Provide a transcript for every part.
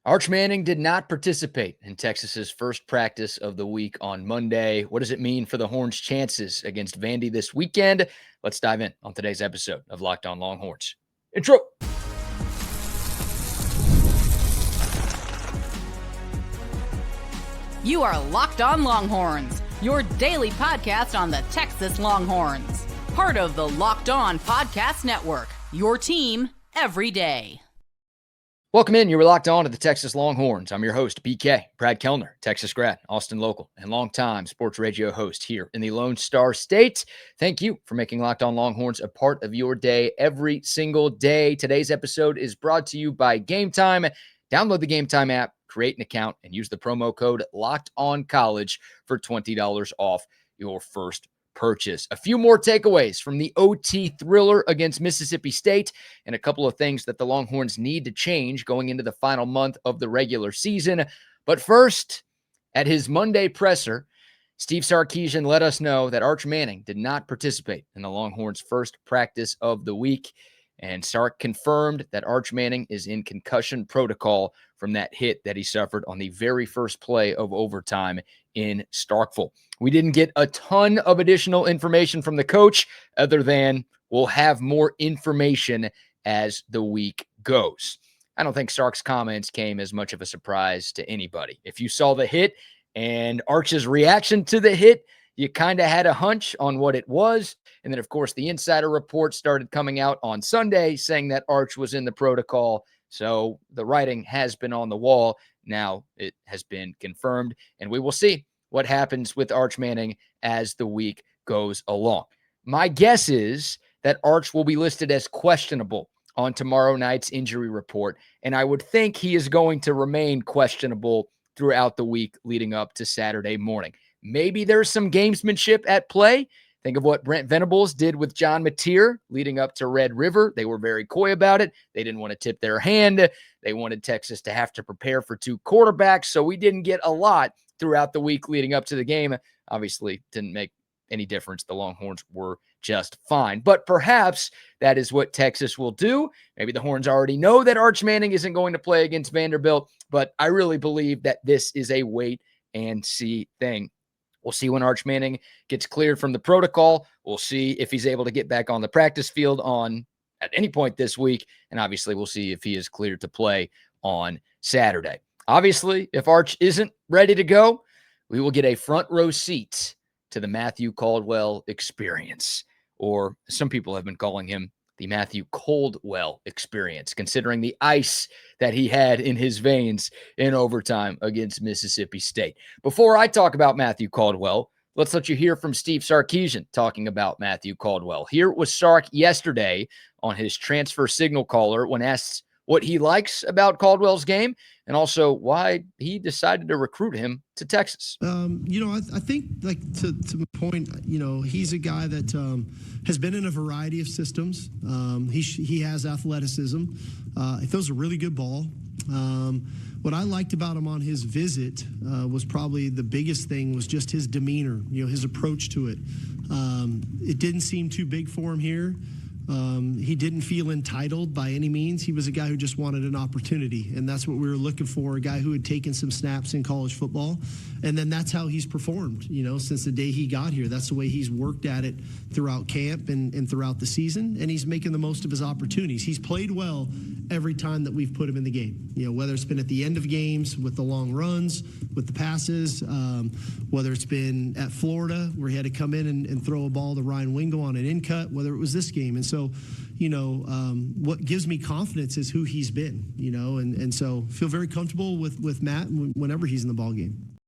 Arch Manning did not participate in Texas's first practice of the week on Monday. What does it mean for the Horns' chances against Vandy this weekend? Let's dive in on today's episode of Locked On Longhorns. Intro. You are Locked On Longhorns, your daily podcast on the Texas Longhorns. Part of the Locked On Podcast Network, your team every day. Welcome in. You were locked on to the Texas Longhorns. I'm your host, BK, Brad Kellner, Texas grad, Austin local, and longtime sports radio host here in the Lone Star State. Thank you for making Locked On Longhorns a part of your day every single day. Today's episode is brought to you by GameTime. Download the GameTime app, create an account, and use the promo code LOCKEDONCollege for $20 off your first purchase. A few more takeaways from the OT thriller against Mississippi State and a couple of things that the Longhorns need to change going into the final month of the regular season. But first, at his Monday presser, Steve Sarkisian let us know that Arch Manning did not participate in the Longhorns' first practice of the week. And Sark confirmed that Arch Manning is in concussion protocol from that hit that he suffered on the very first play of overtime in Starkville. We didn't get a ton of additional information from the coach other than we'll have more information as the week goes. I don't think Sark's comments came as much of a surprise to anybody. If you saw the hit and Arch's reaction to the hit, you kind of had a hunch on what it was. And then, of course, the insider report started coming out on Sunday saying that Arch was in the protocol. So the writing has been on the wall. Now it has been confirmed. And we will see what happens with Arch Manning as the week goes along. My guess is that Arch will be listed as questionable on tomorrow night's injury report. And I would think he is going to remain questionable throughout the week leading up to Saturday morning. Maybe there's some gamesmanship at play. Think of what Brent Venables did with John Mateer leading up to Red River. They were very coy about it. They didn't want to tip their hand. They wanted Texas to have to prepare for two quarterbacks. So we didn't get a lot throughout the week leading up to the game. Obviously, didn't make any difference. The Longhorns were just fine. But perhaps that is what Texas will do. Maybe the Horns already know that Arch Manning isn't going to play against Vanderbilt. But I really believe that this is a wait and see thing. We'll see when Arch Manning gets cleared from the protocol. We'll see if he's able to get back on the practice field at any point this week. And obviously, we'll see if he is cleared to play on Saturday. Obviously, if Arch isn't ready to go, we will get a front row seat to the Matthew Caldwell experience, or some people have been calling him the Matthew Caldwell experience, considering the ice that he had in his veins in overtime against Mississippi State. Before I talk about Matthew Caldwell, let's let you hear from Steve Sarkisian talking about Matthew Caldwell. Here was Sark yesterday on his transfer signal caller when asked what he likes about Caldwell's game and also why he decided to recruit him to Texas. I think, like, to the point, he's a guy that has been in a variety of systems. He has athleticism. He throws a really good ball. What I liked about him on his visit was probably the biggest thing was just his demeanor, his approach to it. It didn't seem too big for him here. He didn't feel entitled by any means. He was a guy who just wanted an opportunity, and that's what we were looking for, a guy who had taken some snaps in college football, and then that's how he's performed, since the day he got here. That's the way he's worked at it throughout camp and throughout the season, and he's making the most of his opportunities. He's played well every time that we've put him in the game, whether it's been at the end of games with the long runs, with the passes, whether it's been at Florida where he had to come in and throw a ball to Ryan Wingo on an in-cut, whether it was this game. And so, what gives me confidence is who he's been, and so feel very comfortable with Matt whenever he's in the ball game.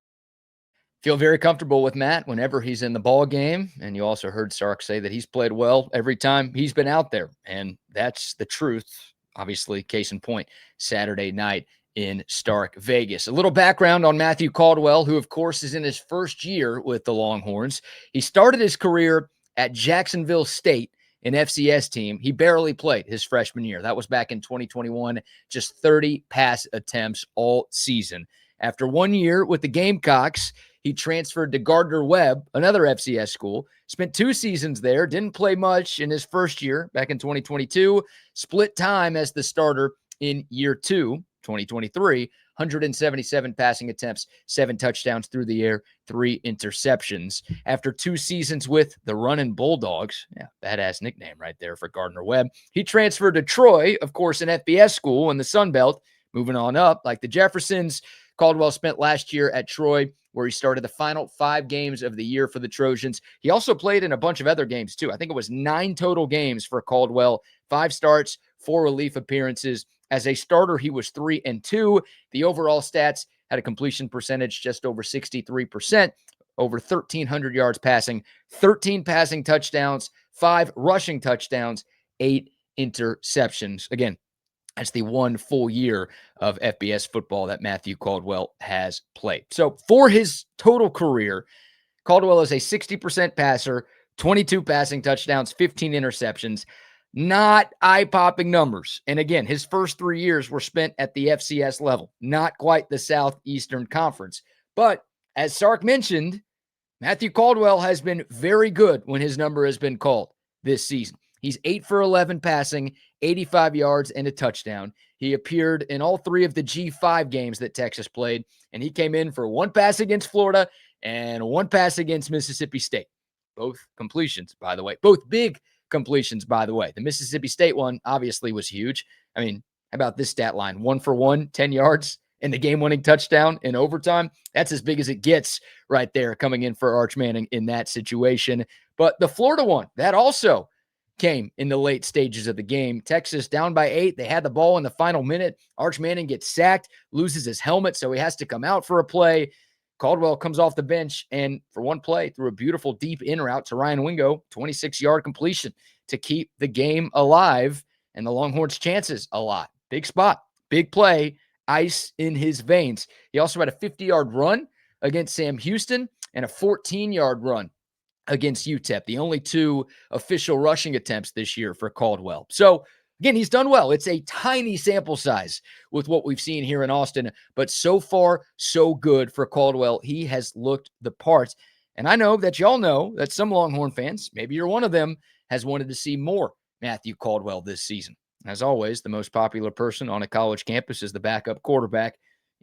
Feel very comfortable with Matt whenever he's in the ball game. And you also heard Sark say that he's played well every time he's been out there. And that's the truth. Obviously, case in point, Saturday night in Stark Vegas. A little background on Matthew Caldwell, who, of course, is in his first year with the Longhorns. He started his career at Jacksonville State, an FCS team. He barely played his freshman year. That was back in 2021, just 30 pass attempts all season. After 1 year with the Gamecocks, he transferred to Gardner-Webb, another FCS school, spent 2 seasons there, didn't play much in his first year back in 2022, split time as the starter in year 2. 2023, 177 passing attempts, 7 touchdowns through the air, 3 interceptions. After 2 seasons with the Runnin' Bulldogs, badass nickname right there for Gardner Webb, he transferred to Troy, of course, an FBS school in the Sun Belt, moving on up like the Jeffersons. Caldwell spent last year at Troy, where he started the final 5 games of the year for the Trojans. He also played in a bunch of other games, too. I think it was 9 total games for Caldwell, 5 starts, 4 relief appearances. As a starter, he was 3-2. The overall stats had a completion percentage just over 63%, over 1,300 yards passing, 13 passing touchdowns, 5 rushing touchdowns, 8 interceptions. Again, that's the 1 full year of FBS football that Matthew Caldwell has played. So for his total career, Caldwell is a 60% passer, 22 passing touchdowns, 15 interceptions. Not eye-popping numbers. And again, his first 3 years were spent at the FCS level, not quite the Southeastern Conference. But as Sark mentioned, Matthew Caldwell has been very good when his number has been called this season. He's 8 for 11 passing, 85 yards, and a touchdown. He appeared in all 3 of the G5 games that Texas played, and he came in for 1 pass against Florida and 1 pass against Mississippi State. Both completions, by the way. Both big completions, by the way. The Mississippi State one obviously was huge. I mean, how about this stat line? 1 for 1, 10 yards, and the game-winning touchdown in overtime. That's as big as it gets right there, coming in for Arch Manning in that situation. But the Florida one, that also came in the late stages of the game. Texas down by 8. They had the ball in the final minute. Arch Manning gets sacked, loses his helmet, so he has to come out for a play. Caldwell comes off the bench and for one play threw a beautiful deep in route to Ryan Wingo, 26-yard completion to keep the game alive and the Longhorns' chances alive. Big spot, big play, ice in his veins. He also had a 50-yard run against Sam Houston and a 14-yard run against UTEP, the only 2 official rushing attempts this year for Caldwell. So, again, he's done well. It's a tiny sample size with what we've seen here in Austin, but so far, so good for Caldwell. He has looked the part. And I know that y'all know that some Longhorn fans, maybe you're one of them, has wanted to see more Matthew Caldwell this season. As always, the most popular person on a college campus is the backup quarterback,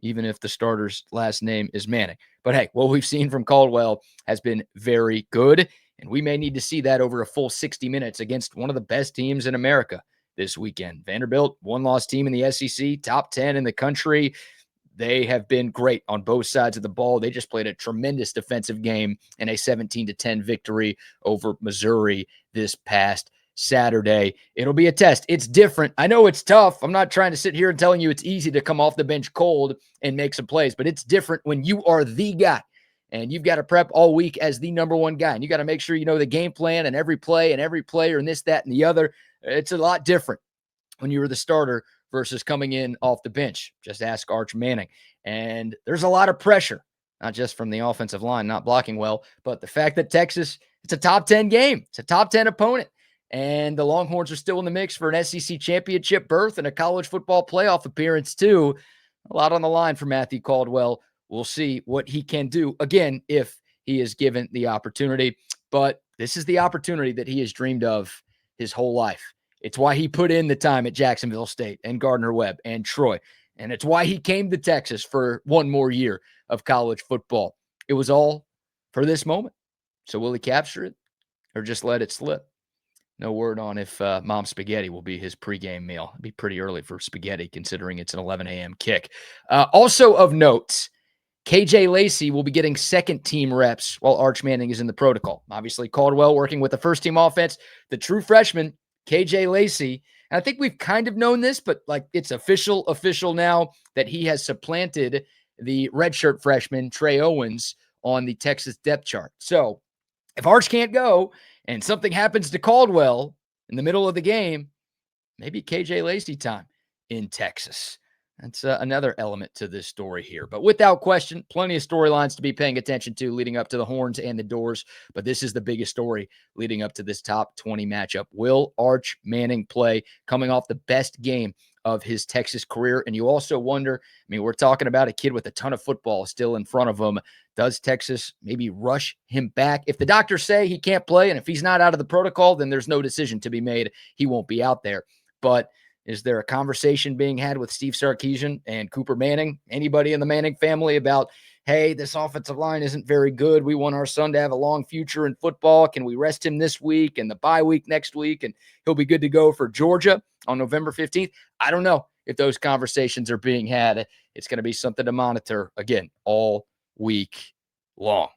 even if the starter's last name is Manning. But hey, what we've seen from Caldwell has been very good, and we may need to see that over a full 60 minutes against one of the best teams in America this weekend. Vanderbilt, 1-loss team in the SEC, top 10 in the country. They have been great on both sides of the ball. They just played a tremendous defensive game in a 17-10 victory over Missouri this past Saturday. It'll be a test. It's different. I know it's tough. I'm not trying to sit here and telling you it's easy to come off the bench cold and make some plays, but it's different when you are the guy and you've got to prep all week as the number one guy. And you got to make sure you know the game plan and every play and every player and this, that, and the other. It's a lot different when you were the starter versus coming in off the bench. Just ask Arch Manning. And there's a lot of pressure, not just from the offensive line not blocking well, but the fact that Texas, it's a top 10 game. It's a top 10 opponent. And the Longhorns are still in the mix for an SEC championship berth and a college football playoff appearance too. A lot on the line for Matthew Caldwell. We'll see what he can do, again, if he is given the opportunity. But this is the opportunity that he has dreamed of his whole life. It's why he put in the time at Jacksonville State and Gardner Webb and Troy. And it's why he came to Texas for one more year of college football. It was all for this moment. So will he capture it or just let it slip? No word on if Mom Spaghetti will be his pregame meal. It'd be pretty early for spaghetti considering it's an 11 a.m. kick. Also of note, KJ Lacey will be getting second-team reps while Arch Manning is in the protocol. Obviously, Caldwell working with the first-team offense. The true freshman, KJ Lacey, and I think we've kind of known this, but like it's official now that he has supplanted the redshirt freshman, Trey Owens, on the Texas depth chart. So if Arch can't go and something happens to Caldwell in the middle of the game, maybe KJ Lacey time in Texas. That's another element to this story here. But without question, plenty of storylines to be paying attention to leading up to the Horns and the Doors. But this is the biggest story leading up to this top 20 matchup. Will Arch Manning play coming off the best game of his Texas career? And you also wonder, I mean, we're talking about a kid with a ton of football still in front of him. Does Texas maybe rush him back? If the doctors say he can't play and if he's not out of the protocol, then there's no decision to be made. He won't be out there. But Is there a conversation being had with Steve Sarkisian and Cooper Manning, anybody in the Manning family, about, hey, this offensive line isn't very good. We want our son to have a long future in football. Can we rest him this week and the bye week next week, and he'll be good to go for Georgia on November 15th? I don't know if those conversations are being had. It's going to be something to monitor, again, all week long.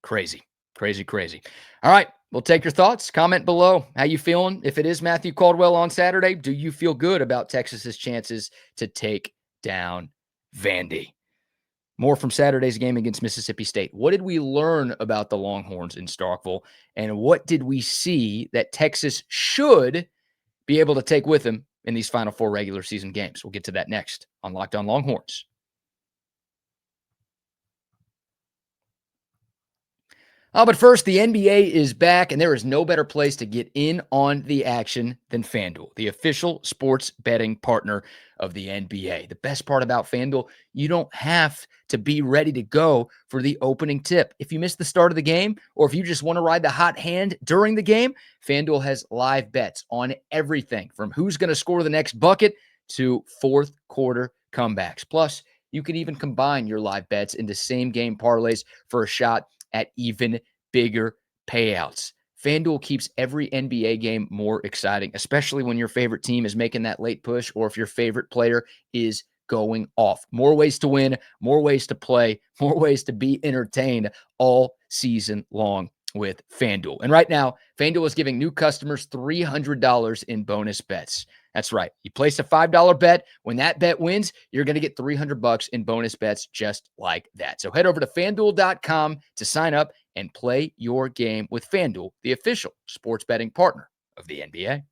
Crazy. All right, we'll take your thoughts. Comment below. How you feeling? If it is Matthew Caldwell on Saturday, do you feel good about Texas's chances to take down Vandy? More from Saturday's game against Mississippi State. What did we learn about the Longhorns in Starkville? And what did we see that Texas should be able to take with them in these final 4 regular season games? We'll get to that next on Locked On Longhorns. But first, the NBA is back, and there is no better place to get in on the action than FanDuel, the official sports betting partner of the NBA. The best part about FanDuel, you don't have to be ready to go for the opening tip. If you miss the start of the game, or if you just want to ride the hot hand during the game, FanDuel has live bets on everything from who's going to score the next bucket to fourth quarter comebacks. Plus, you can even combine your live bets into same game parlays for a shot at even bigger payouts. FanDuel keeps every NBA game more exciting, especially when your favorite team is making that late push or if your favorite player is going off. More ways to win, more ways to play, more ways to be entertained all season long with FanDuel. And right now, FanDuel is giving new customers $300 in bonus bets. That's right. You place a $5 bet. When that bet wins, you're going to get $300 in bonus bets just like that. So head over to FanDuel.com to sign up and play your game with FanDuel, the official sports betting partner of the NBA.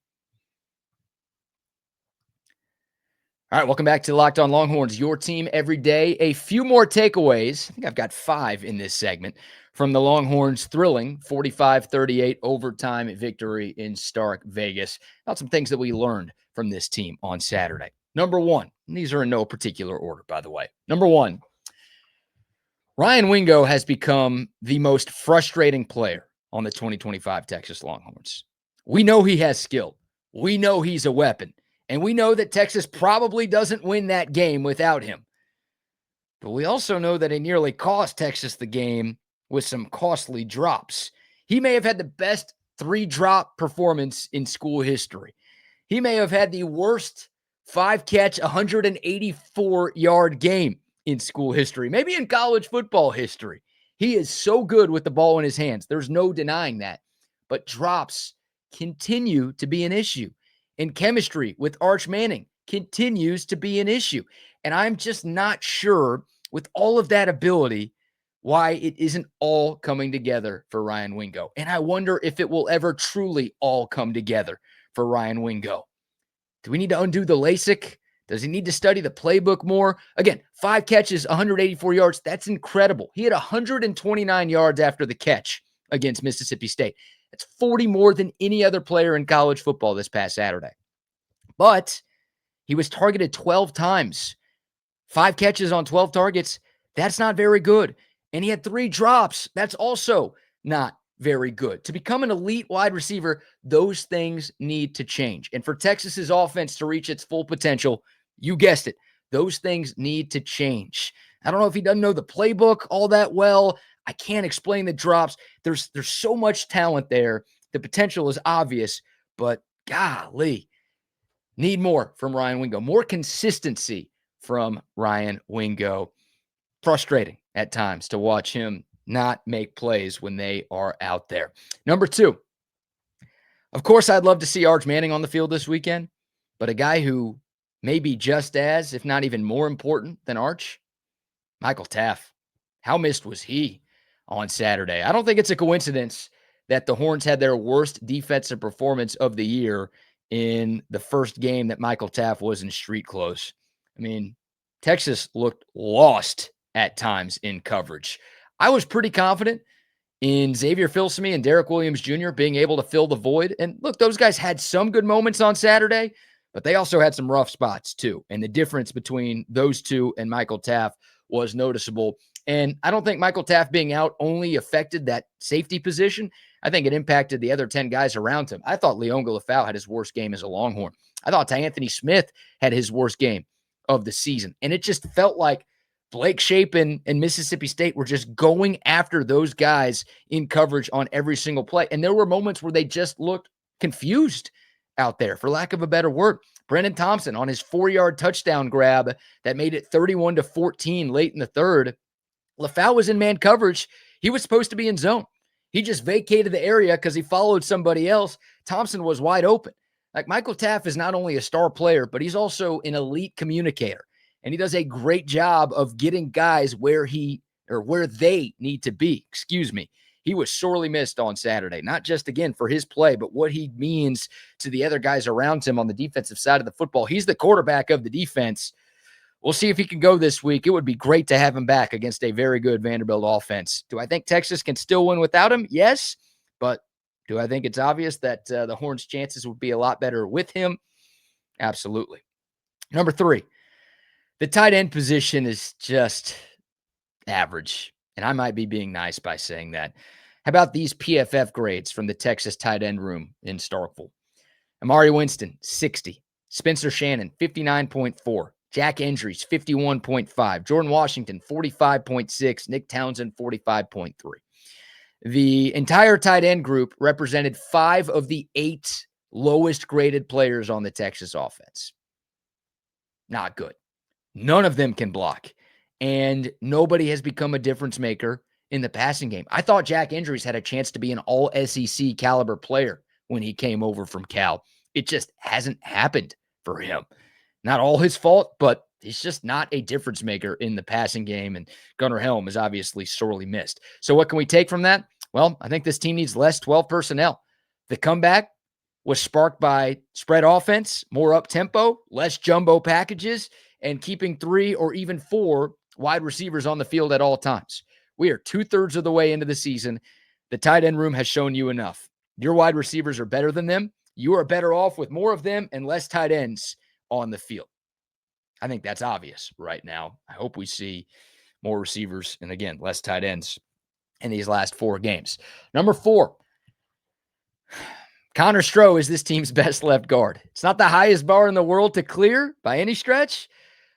All right, welcome back to Locked On Longhorns, your team every day. A few more takeaways. I think I've got 5 in this segment from the Longhorns' thrilling 45-38 overtime victory in Stark, Vegas. About some things that we learned from this team on Saturday. Number 1, and these are in no particular order, by the way. Number 1, Ryan Wingo has become the most frustrating player on the 2025 Texas Longhorns. We know he has skill. We know he's a weapon. And we know that Texas probably doesn't win that game without him. But we also know that he nearly cost Texas the game with some costly drops. He may have had the best 3-drop performance in school history. He may have had the worst 5-catch, 184-yard game in school history, maybe in college football history. He is so good with the ball in his hands. There's no denying that. But drops continue to be an issue. And chemistry with Arch Manning continues to be an issue. And I'm just not sure, with all of that ability, why it isn't all coming together for Ryan Wingo. And I wonder if it will ever truly all come together for Ryan Wingo. Do we need to undo the LASIK? Does he need to study the playbook more? Again, 5 catches, 184 yards. That's incredible. He had 129 yards after the catch against Mississippi State. That's 40 more than any other player in college football this past Saturday. But he was targeted 12 times. 5 catches on 12 targets. That's not very good. And he had 3 drops. That's also not very good. To become an elite wide receiver, those things need to change. And for Texas's offense to reach its full potential, you guessed it, those things need to change. I don't know if he doesn't know the playbook all that well. I can't explain the drops. There's so much talent there. The potential is obvious, but golly, need more from Ryan Wingo. More consistency from Ryan Wingo. Frustrating at times to watch him not make plays when they are out there. Number 2, of course, I'd love to see Arch Manning on the field this weekend, but a guy who may be just as, if not even more important than Arch, Michael Taaffe. How missed was he on Saturday? I don't think it's a coincidence that the Horns had their worst defensive performance of the year in the first game that Michael Taaffe was in street clothes. I mean, Texas looked lost at times in coverage. I was pretty confident in Xavier Filsaime and Derek Williams Jr. being able to fill the void. And look, those guys had some good moments on Saturday, but they also had some rough spots too. And the difference between those two and Michael Taaffe was noticeable. And I don't think Michael Taaffe being out only affected that safety position. I think it impacted the other 10 guys around him. I thought Leon Galafau had his worst game as a Longhorn. I thought Anthony Smith had his worst game of the season. And it just felt like Blake Shapen and Mississippi State were just going after those guys in coverage on every single play. And there were moments where they just looked confused out there, for lack of a better word. Brennan Thompson on his 4-yard touchdown grab that made it 31-14 late in the third. LaFau was in man coverage. He was supposed to be in zone. He just vacated the area because he followed somebody else. Thompson was wide open. Like, Michael Taft is not only a star player, but he's also an elite communicator. And he does a great job of getting guys where they need to be. He was sorely missed on Saturday, not just, again, for his play, but what he means to the other guys around him on the defensive side of the football. He's the quarterback of the defense. We'll see if he can go this week. It would be great to have him back against a very good Vanderbilt offense. Do I think Texas can still win without him? Yes. But do I think it's obvious that the Horns' chances would be a lot better with him? Absolutely. Number 3, the tight end position is just average. And I might be being nice by saying that. How about these PFF grades from the Texas tight end room in Starkville? Amari Winston, 60. Spencer Shannon, 59.4. Jack Endries, 51.5. Jordan Washington, 45.6. Nick Townsend, 45.3. The entire tight end group represented 5 of the 8 lowest graded players on the Texas offense. Not good. None of them can block. And nobody has become a difference maker in the passing game. I thought Jack Endries had a chance to be an all SEC caliber player when he came over from Cal. It just hasn't happened for him. Not all his fault, but he's just not a difference maker in the passing game. And Gunnar Helm is obviously sorely missed. So what can we take from that? Well, I think this team needs less 12 personnel. The comeback was sparked by spread offense, more up-tempo, less jumbo packages, and keeping 3 or even 4 wide receivers on the field at all times. We are 2/3 of the way into the season. The tight end room has shown you enough. Your wide receivers are better than them. You are better off with more of them and less tight ends on the field. I think that's obvious right now. I hope we see more receivers and, again, less tight ends in these last 4 games. Number 4, Connor Stroh is this team's best left guard. It's not the highest bar in the world to clear by any stretch,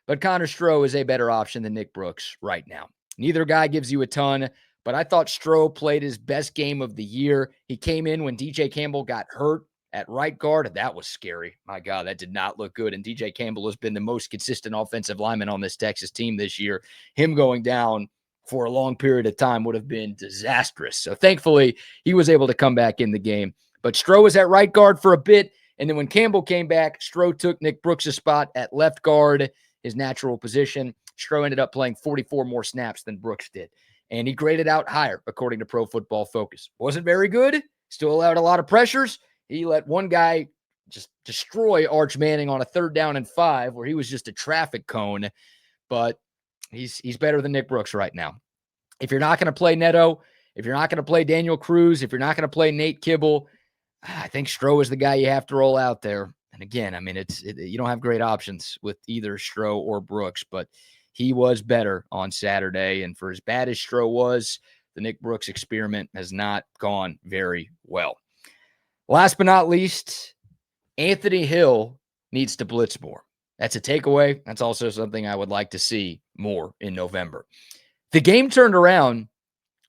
but Connor Stroh is a better option than Nick Brooks right now. Neither guy gives you a ton, but I thought Stroh played his best game of the year. He came in when DJ Campbell got hurt at right guard. That was scary. My God, that did not look good. And DJ Campbell has been the most consistent offensive lineman on this Texas team this year. Him going down for a long period of time would have been disastrous. So thankfully, he was able to come back in the game. But Stroh was at right guard for a bit. And then when Campbell came back, Stroh took Nick Brooks' spot at left guard, his natural position. Stroh ended up playing 44 more snaps than Brooks did. And he graded out higher, according to Pro Football Focus. Wasn't very good. Still allowed a lot of pressures. He let one guy just destroy Arch Manning on a 3rd down and 5, where he was just a traffic cone. But he's better than Nick Brooks right now. If you're not going to play Neto, if you're not going to play Daniel Cruz, if you're not going to play Nate Kibble, I think Stroh is the guy you have to roll out there. And again, I mean, you don't have great options with either Stroh or Brooks, but he was better on Saturday. And for as bad as Stroh was, the Nick Brooks experiment has not gone very well. Last but not least, Anthony Hill needs to blitz more. That's a takeaway. That's also something I would like to see more in November. The game turned around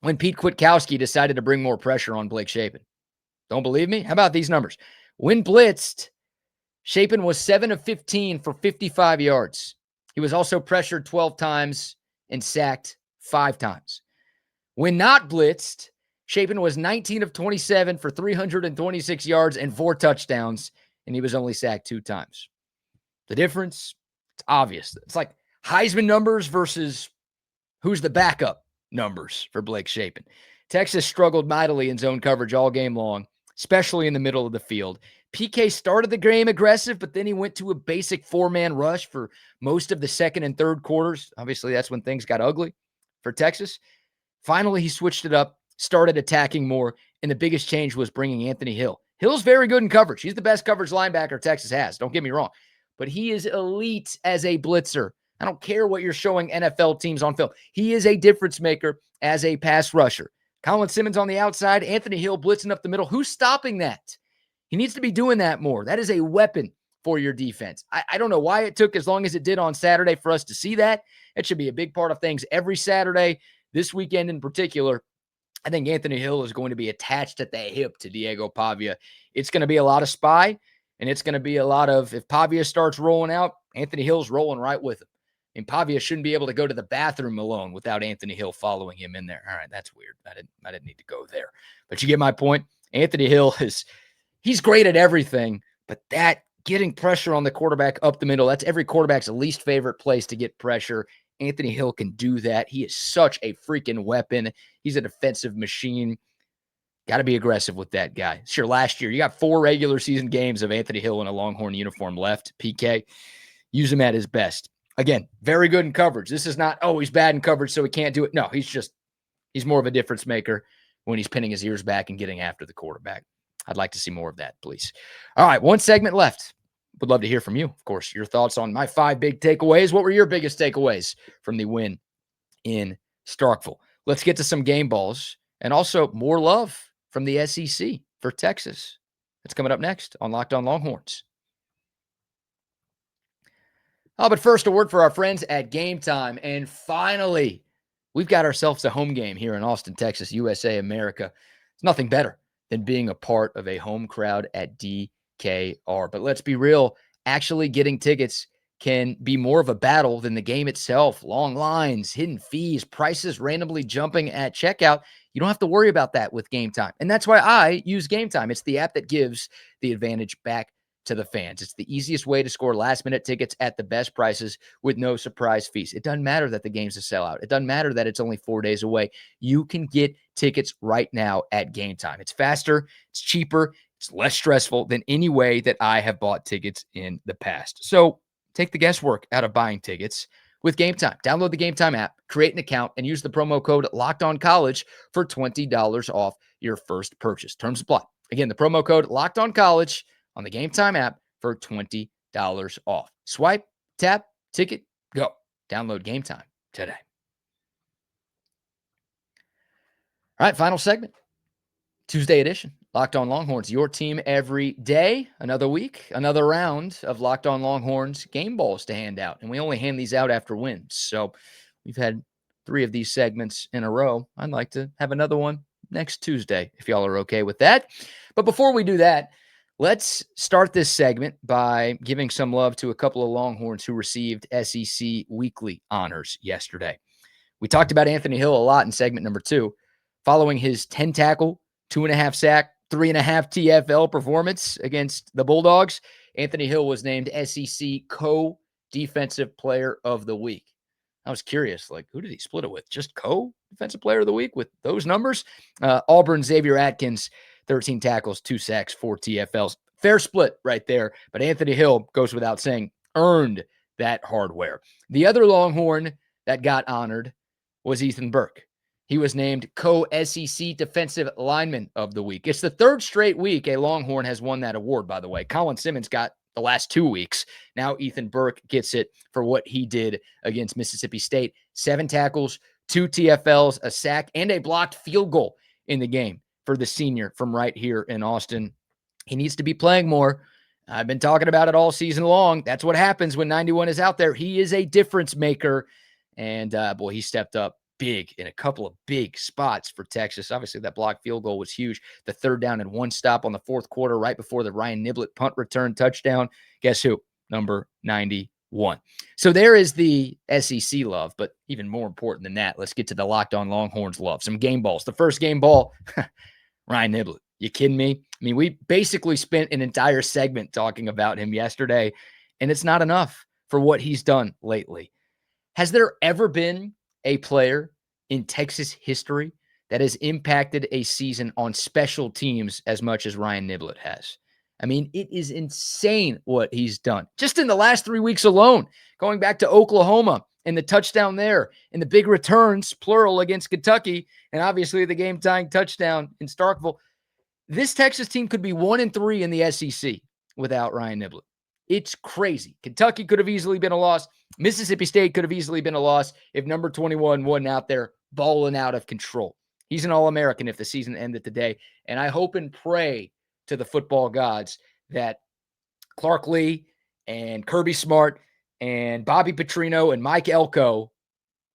when Pete Kwiatkowski decided to bring more pressure on Blake Shapen. Don't believe me? How about these numbers? When blitzed, Shapen was 7 of 15 for 55 yards. He was also pressured 12 times and sacked 5 times. When not blitzed, Shapen was 19 of 27 for 326 yards and 4 touchdowns, and he was only sacked 2 times. The difference, it's obvious. It's like Heisman numbers versus who's the backup numbers for Blake Shapen. Texas struggled mightily in zone coverage all game long, especially in the middle of the field. PK started the game aggressive, but then he went to a basic 4-man rush for most of the second and third quarters. Obviously, that's when things got ugly for Texas. Finally, he switched it up, started attacking more, and the biggest change was bringing Anthony Hill. Hill's very good in coverage. He's the best coverage linebacker Texas has. Don't get me wrong. But he is elite as a blitzer. I don't care what you're showing NFL teams on film. He is a difference maker as a pass rusher. Colin Simmons on the outside, Anthony Hill blitzing up the middle. Who's stopping that? He needs to be doing that more. That is a weapon for your defense. I don't know why it took as long as it did on Saturday for us to see that. It should be a big part of things every Saturday, this weekend in particular. I think Anthony Hill is going to be attached at the hip to Diego Pavia. It's going to be a lot of spy, and it's going to be a lot of, if Pavia starts rolling out, Anthony Hill's rolling right with him. And Pavia shouldn't be able to go to the bathroom alone without Anthony Hill following him in there. All right, that's weird. I didn't need to go there. But you get my point. Anthony Hill he's great at everything, but that getting pressure on the quarterback up the middle, that's every quarterback's least favorite place to get pressure. Anthony Hill can do that. He is such a freaking weapon. He's a defensive machine. Got to be aggressive with that guy. Sure, last year, you got 4 regular season games of Anthony Hill in a Longhorn uniform left. PK, use him at his best. Again, very good in coverage. This is not, he's bad in coverage, so he can't do it. No, he's more of a difference maker when he's pinning his ears back and getting after the quarterback. I'd like to see more of that, please. All right, 1 segment left. Would love to hear from you. Of course, your thoughts on my 5 big takeaways. What were your biggest takeaways from the win in Starkville? Let's get to some game balls and also more love from the SEC for Texas. That's coming up next on Locked On Longhorns. But first, a word for our friends at GameTime. And finally, we've got ourselves a home game here in Austin, Texas, USA, America. It's nothing better than being a part of a home crowd at DKR. But let's be real, actually getting tickets can be more of a battle than the game itself. Long lines, hidden fees, prices randomly jumping at checkout. You don't have to worry about that with GameTime. And that's why I use GameTime. It's the app that gives the advantage back to the fans. It's the easiest way to score last-minute tickets at the best prices with no surprise fees. It doesn't matter that the game's a sellout. It doesn't matter that it's only 4 days away. You can get tickets right now at GameTime. It's faster, it's cheaper, it's less stressful than any way that I have bought tickets in the past. So take the guesswork out of buying tickets with GameTime. Download the GameTime app, create an account, and use the promo code LOCKEDONCollege for $20 off your first purchase. Terms apply. Again, the promo code LOCKEDONCollege on the GameTime app for $20 off. Swipe, tap, ticket, go. Download GameTime today. All right, final segment. Tuesday edition. Locked On Longhorns, your team every day. Another week, another round of Locked On Longhorns game balls to hand out. And we only hand these out after wins. So we've had 3 of these segments in a row. I'd like to have another one next Tuesday, if y'all are okay with that. But before we do that, let's start this segment by giving some love to a couple of Longhorns who received SEC Weekly honors yesterday. We talked about Anthony Hill a lot in segment number 2. Following his 10-tackle, 2.5 sack, 3.5 TFL performance against the Bulldogs, Anthony Hill was named SEC Co-Defensive Player of the Week. I was curious, who did he split it with? Just Co-Defensive Player of the Week with those numbers? Auburn Xavier Atkins, 13 tackles, 2 sacks, 4 TFLs. Fair split right there. But Anthony Hill, goes without saying, earned that hardware. The other Longhorn that got honored was Ethan Burke. He was named Co-SEC Defensive Lineman of the Week. It's the 3rd straight week a Longhorn has won that award, by the way. Colin Simmons got the last 2 weeks. Now Ethan Burke gets it for what he did against Mississippi State. 7 tackles, 2 TFLs, a sack, and a blocked field goal in the game for the senior from right here in Austin. He needs to be playing more. I've been talking about it all season long. That's what happens when 91 is out there. He is a difference maker. And he stepped up big in a couple of big spots for Texas. Obviously, that blocked field goal was huge. The 3rd down and 1 stop on the 4th quarter, right before the Ryan Niblett punt return touchdown. Guess who? Number 91. So there is the SEC love, but even more important than that, let's get to the Locked On Longhorns love. Some game balls. The first game ball, Ryan Niblett. You kidding me? I mean, we basically spent an entire segment talking about him yesterday, and it's not enough for what he's done lately. Has there ever been a player in Texas history that has impacted a season on special teams as much as Ryan Niblett has? I mean, it is insane what he's done. Just in the last 3 weeks alone, going back to Oklahoma and the touchdown there and the big returns, plural, against Kentucky, and obviously the game-tying touchdown in Starkville. This Texas team could be 1-3 in the SEC without Ryan Niblett. It's crazy. Kentucky could have easily been a loss. Mississippi State could have easily been a loss if number 21 wasn't out there balling out of control. He's an All-American if the season ended today. And I hope and pray to the football gods that Clark Lee and Kirby Smart and Bobby Petrino and Mike Elko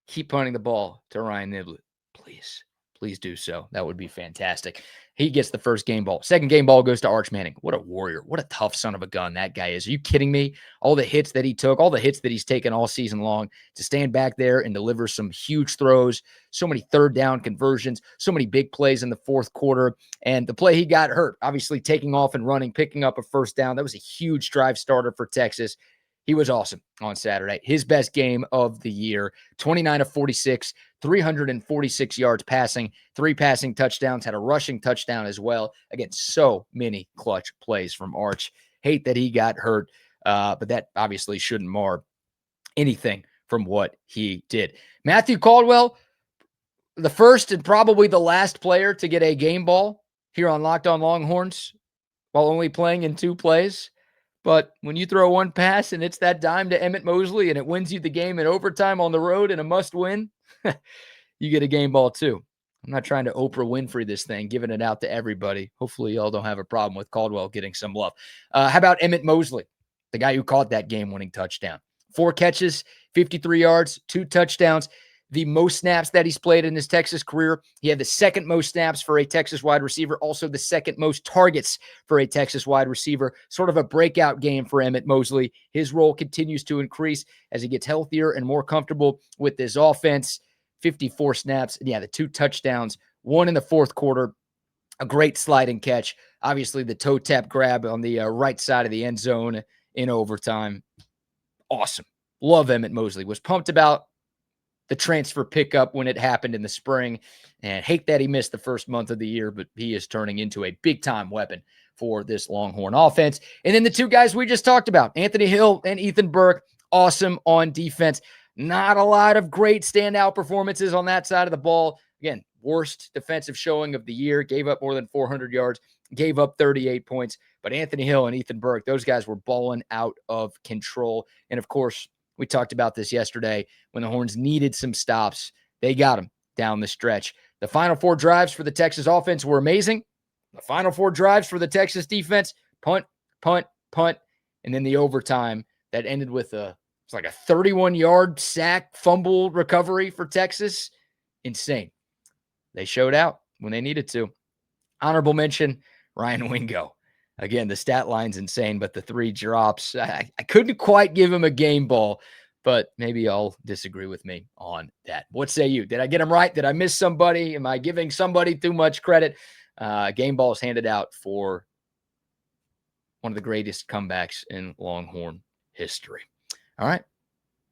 keep punting the ball to Ryan Niblett. Please do so. That would be fantastic. He gets the first game ball. Second game ball goes to Arch Manning. What a warrior. What a tough son of a gun that guy is. Are you kidding me? All the hits that he took, all the hits that he's taken all season long, to stand back there and deliver some huge throws, so many third down conversions, so many big plays in the fourth quarter. And the play he got hurt, obviously taking off and running, picking up a first down. That was a huge drive starter for Texas. He was awesome on Saturday. His best game of the year, 29 of 46, 346 yards passing, 3 passing touchdowns, had a rushing touchdown as well. Again, so many clutch plays from Arch. Hate that he got hurt, but that obviously shouldn't mar anything from what he did. Matthew Caldwell, the first and probably the last player to get a game ball here on Locked On Longhorns while only playing in 2 plays. But when you throw one pass and it's that dime to Emmett Mosley and it wins you the game in overtime on the road in a must-win, you get a game ball too. I'm not trying to Oprah Winfrey this thing, giving it out to everybody. Hopefully y'all don't have a problem with Caldwell getting some love. How about Emmett Mosley, the guy who caught that game-winning touchdown? 4 catches, 53 yards, 2 touchdowns. The most snaps that he's played in his Texas career. He had the second most snaps for a Texas wide receiver, also the second most targets for a Texas wide receiver. Sort of a breakout game for Emmett Mosley. His role continues to increase as he gets healthier and more comfortable with this offense. 54 snaps, and the 2 touchdowns, 1 in the fourth quarter. A great sliding catch. Obviously, the toe tap grab on the right side of the end zone in overtime. Awesome. Love Emmett Mosley. Was pumped about the transfer pickup when it happened in the spring, and hate that he missed the first month of the year, but he is turning into a big-time weapon for this Longhorn offense. And then the 2 guys we just talked about, Anthony Hill and Ethan Burke, awesome on defense. Not a lot of great standout performances on that side of the ball. Again, worst defensive showing of the year, gave up more than 400 yards, gave up 38 points. But Anthony Hill and Ethan Burke, those guys were balling out of control. And, of course, we talked about this yesterday when the Horns needed some stops. They got them down the stretch. The final 4 drives for the Texas offense were amazing. The final 4 drives for the Texas defense, punt, punt, punt, and then the overtime that ended with it's like a 31-yard sack fumble recovery for Texas. Insane. They showed out when they needed to. Honorable mention, Ryan Wingo. Again, the stat line's insane, but the 3 drops, I couldn't quite give him a game ball, but maybe y'all disagree with me on that. What say you? Did I get him right? Did I miss somebody? Am I giving somebody too much credit? Game ball is handed out for one of the greatest comebacks in Longhorn history. All right.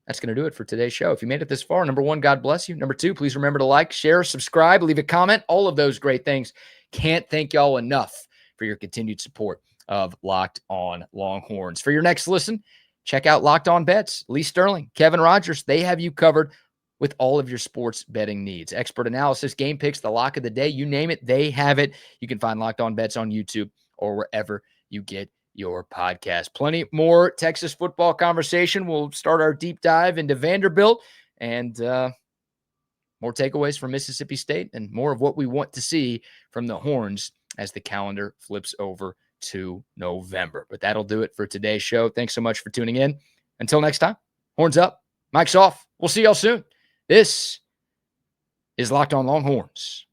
That's going to do it for today's show. If you made it this far, number 1, God bless you. Number 2, please remember to like, share, subscribe, leave a comment, all of those great things. Can't thank y'all enough for your continued support of Locked On Longhorns. For your next listen, check out Locked On Bets. Lee Sterling, Kevin Rogers, they have you covered with all of your sports betting needs. Expert analysis, game picks, the lock of the day, you name it, they have it. You can find Locked On Bets on YouTube or wherever you get your podcast. Plenty more Texas football conversation. We'll start our deep dive into Vanderbilt and more takeaways from Mississippi State and more of what we want to see from the Horns as the calendar flips over to November. But that'll do it for today's show. Thanks so much for tuning in. Until next time, horns up, mic's off. We'll see y'all soon. This is Locked On Longhorns.